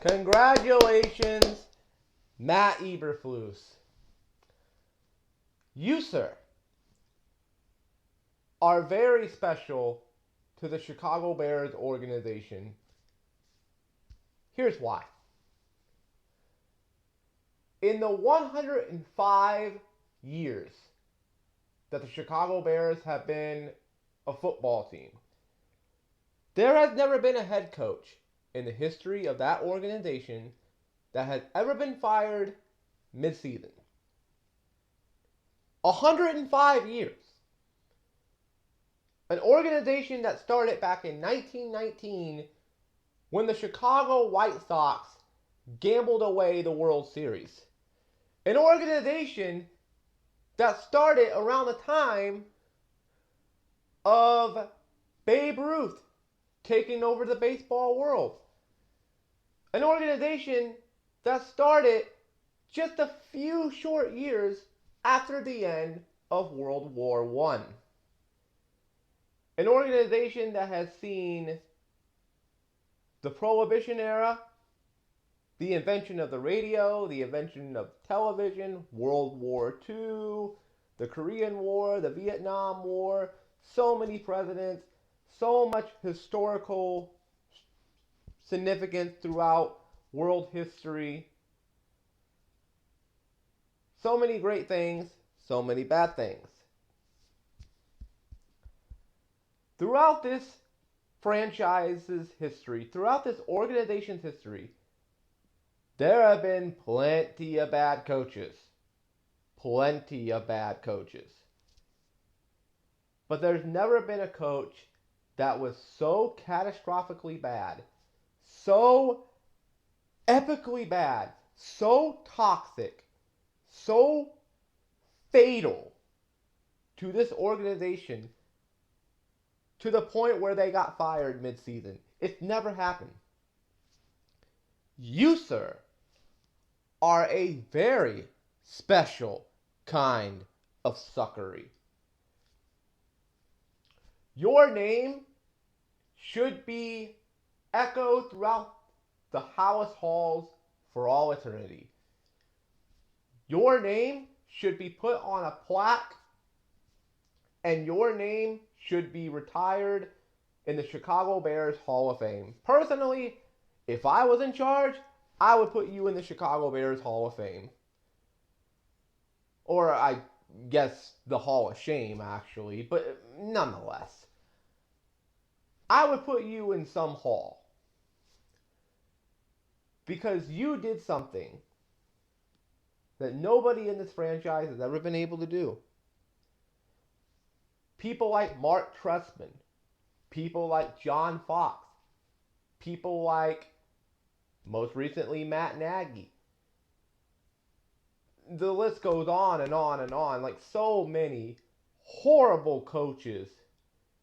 Congratulations, Matt Eberflus. You, sir, are very special to the Chicago Bears organization. Here's why. In the 105 years that the Chicago Bears have been a football team, there has never been a head coach in the history of that organization that has ever been fired mid-season. 105 years. An organization that started back in 1919 when the Chicago White Sox gambled away the World Series. An organization that started around the time of Babe Ruth taking over the baseball world. An organization that started just a few short years after the end of World War I. An organization that has seen the Prohibition era, the invention of the radio, the invention of television, World War II, the Korean War, the Vietnam War, so many presidents, so much historical significance throughout world history. So many great things, so many bad things. Throughout this franchise's history, throughout this organization's history, there have been plenty of bad coaches. Plenty of bad coaches. But there's never been a coach that was so catastrophically bad, so epically bad, so toxic, so fatal to this organization to the point where they got fired mid-season. It's never happened. You, sir, are a very special kind of suckery. Your name should be echoed throughout the Halas halls for all eternity. Your name should be put on a plaque, and your name should be retired in the Chicago Bears Hall of Fame. Personally, if I was in charge, I would put you in the Chicago Bears Hall of Fame. Or I guess the Hall of Shame, actually, but nonetheless. I would put you in some hall. Because you did something that nobody in this franchise has ever been able to do. People like Mark Trestman, people like John Fox, people like, most recently, Matt Nagy. The list goes on and on and on. Like so many horrible coaches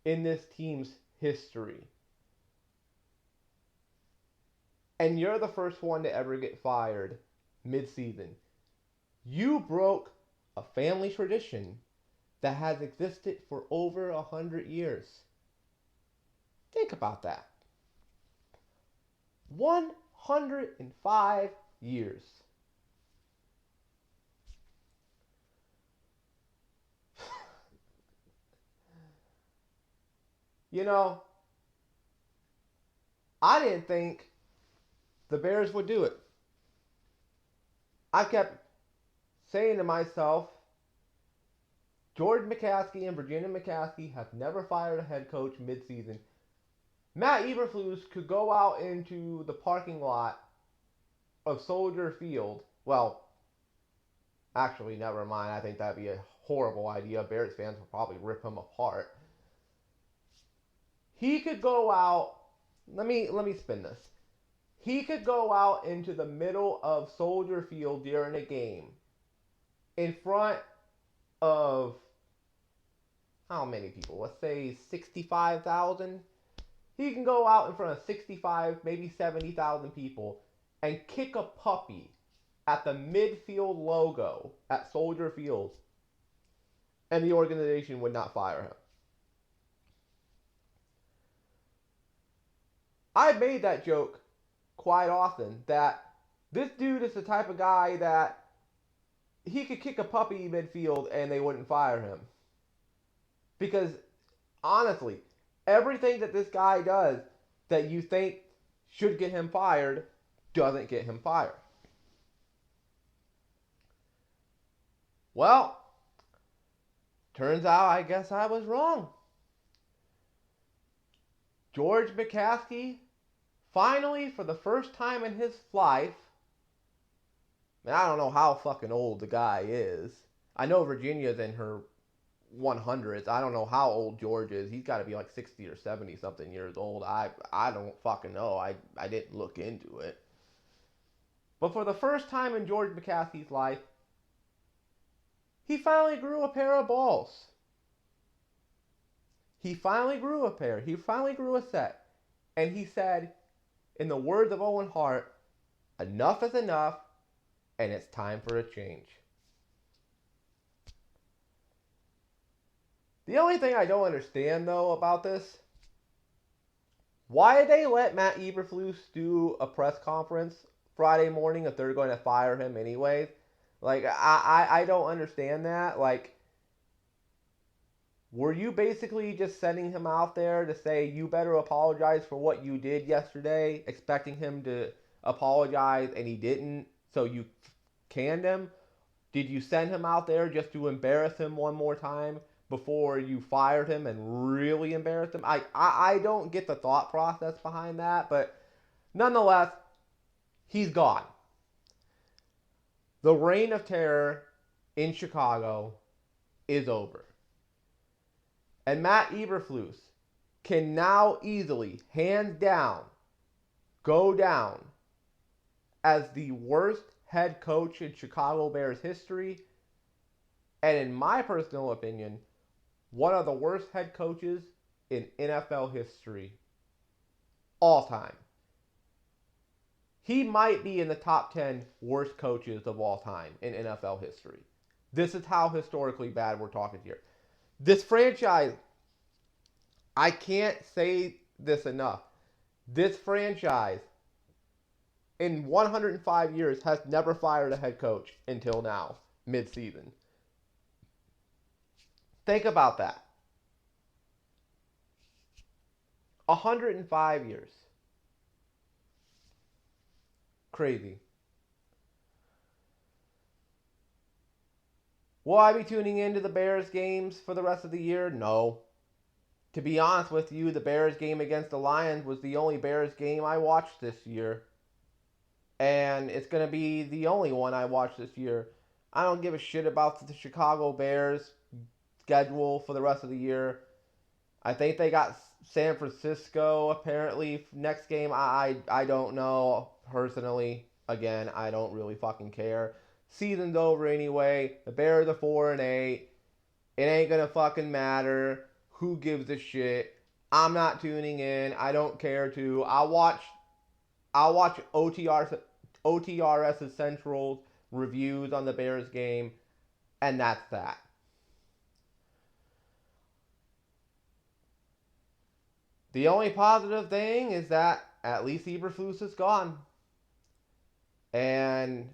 in this team's history. And you're the first one to ever get fired mid-season. You broke a family tradition that has existed for over 100 years. Think about that. 105 years. You know, I didn't think the Bears would do it. I kept saying to myself, Jordan McCaskey and Virginia McCaskey have never fired a head coach mid-season. Matt Eberflus could go out into the parking lot of Soldier Field. Well, actually, never mind. I think that'd be a horrible idea. Bears fans would probably rip him apart. He could go out. Let me spin this. He could go out into the middle of Soldier Field during a game in front of how many people? Let's say 65,000. He can go out in front of 65, maybe 70,000 people and kick a puppy at the midfield logo at Soldier Field, and the organization would not fire him. I made that joke quite often that this dude is the type of guy that he could kick a puppy midfield and they wouldn't fire him. Because honestly, everything that this guy does that you think should get him fired doesn't get him fired. Well, turns out I guess I was wrong. George McCaskey, finally, for the first time in his life, and I don't know how fucking old the guy is. I know Virginia's in her 100s. I don't know how old George is. He's got to be like 60 or 70 something years old. I don't fucking know. I didn't look into it. But for the first time in George McCaskey's life, he finally grew a pair of balls. He finally grew a pair. He finally grew a set. And he said, in the words of Owen Hart, enough is enough, and it's time for a change. The only thing I don't understand, though, about this, why did they let Matt Eberflus do a press conference Friday morning if they're going to fire him anyways? Like, I don't understand that. Like, were you basically just sending him out there to say, you better apologize for what you did yesterday, expecting him to apologize, and he didn't, so you canned him? Did you send him out there just to embarrass him one more time before you fired him and really embarrassed him? I don't get the thought process behind that, but nonetheless, he's gone. The reign of terror in Chicago is over. And Matt Eberflus can now easily, hands down, go down as the worst head coach in Chicago Bears history, and in my personal opinion, one of the worst head coaches in NFL history all time. He might be in the top 10 worst coaches of all time in NFL history. This is how historically bad we're talking here. This franchise, I can't say this enough. This franchise, in 105 years, has never fired a head coach until now, mid-season. Think about that. 105 years. Crazy. Will I be tuning into the Bears games for the rest of the year? No. To be honest with you, the Bears game against the Lions was the only Bears game I watched this year. And it's going to be the only one I watch this year. I don't give a shit about the Chicago Bears schedule for the rest of the year. I think they got San Francisco apparently next game. I don't know personally. Again, I don't really fucking care. Season's over anyway. The Bears are 4-8. It ain't going to fucking matter. Who gives a shit? I'm not tuning in. I don't care to. I'll watch OTRS Central's reviews on the Bears game, and that's that. The only positive thing is that at least Eberflus is gone. And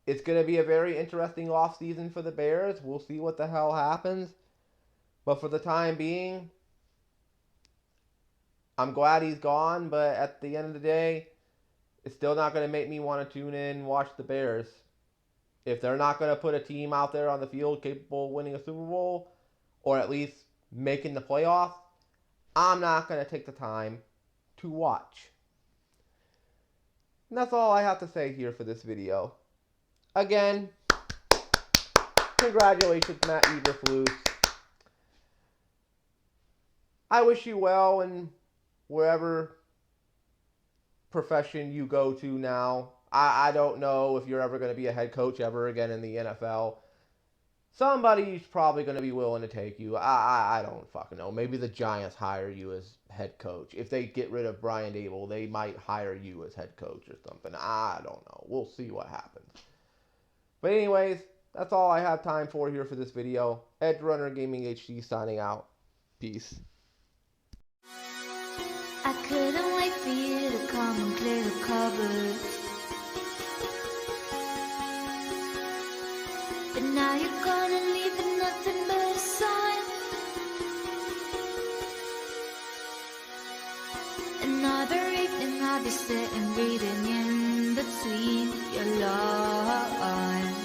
it's going to be a very interesting offseason for the Bears. We'll see what the hell happens. But for the time being, I'm glad he's gone, but at the end of the day, it's still not going to make me want to tune in and watch the Bears. If they're not going to put a team out there on the field capable of winning a Super Bowl, or at least making the playoffs, I'm not going to take the time to watch. And that's all I have to say here for this video. Again, congratulations, Matt Eberflus. I wish you well in wherever profession you go to now. I don't know if you're ever going to be a head coach ever again in the NFL. Somebody's probably going to be willing to take you. I don't fucking know. Maybe the Giants hire you as head coach. If they get rid of Brian Dable, they might hire you as head coach or something. I don't know. We'll see what happens. But anyways, that's all I have time for here for this video. Edge Runner Gaming HD signing out. Peace. I couldn't wait for you to come and clear the cupboard. But now you're gonna leave with nothing but a sign. Another evening I'll be sitting reading in between your lines,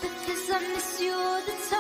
because I miss you all the time.